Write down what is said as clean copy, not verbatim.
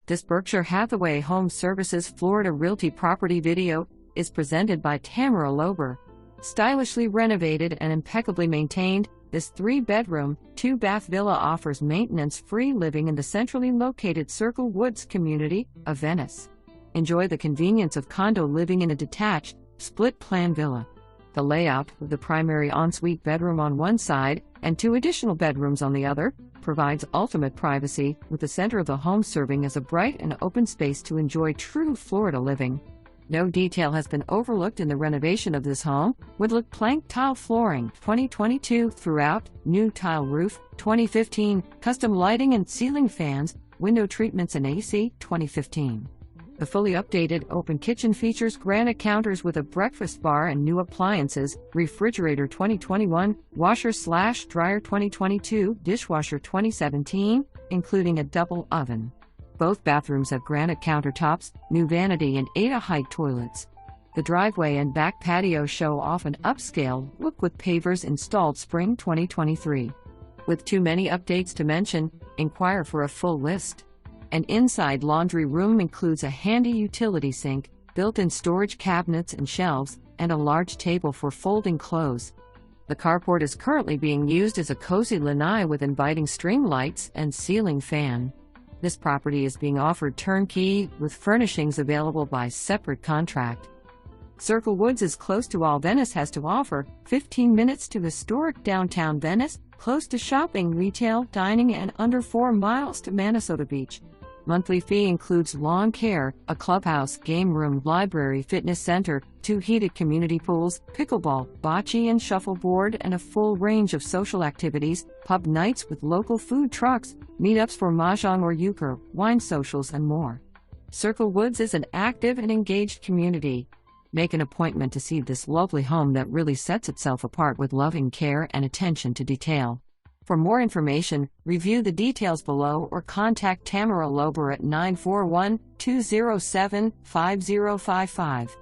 This Berkshire Hathaway HomeServices Florida Realty property video is presented by Tamara Lober. Stylishly renovated and impeccably maintained, this 3-bedroom, 2-bath villa offers maintenance-free living in the centrally located CIRCLEWOOD community of Venice. Enjoy the convenience of condo living in a detached, split-plan villa. The layout, with the primary ensuite bedroom on one side and 2 additional bedrooms on the other, provides ultimate privacy, with the center of the home serving as a bright and open space to enjoy true Florida living. No detail has been overlooked in the renovation of this home. Wood-look plank tile flooring 2022 throughout, new tile roof 2015, custom lighting and ceiling fans, window treatments and AC 2015. The fully updated open kitchen features granite counters with a breakfast bar and new appliances, refrigerator 2021, washer/dryer 2022, dishwasher 2017, including a double oven. Both bathrooms have granite countertops, new vanity and 8-height toilets. The driveway and back patio show off an upscale look with pavers installed spring 2023. With too many updates to mention, inquire for a full list. An inside laundry room includes a handy utility sink, built-in storage cabinets and shelves, and a large table for folding clothes. The carport is currently being used as a cozy lanai with inviting string lights and ceiling fan. This property is being offered turnkey, with furnishings available by separate contract. CIRCLEWOOD is close to all Venice has to offer, 15 minutes to historic downtown Venice, close to shopping, retail, dining, and under 4 miles to Minnesota Beach. Monthly fee includes lawn care, a clubhouse, game room, library, fitness center, 2 heated community pools, pickleball, bocce and shuffleboard, and a full range of social activities, pub nights with local food trucks, meetups for mahjong or euchre, wine socials, and more. CIRCLEWOOD is an active and engaged community. Make an appointment to see this lovely home that really sets itself apart with loving care and attention to detail. For more information, review the details below or contact Tamara Lober at 941-207-5055.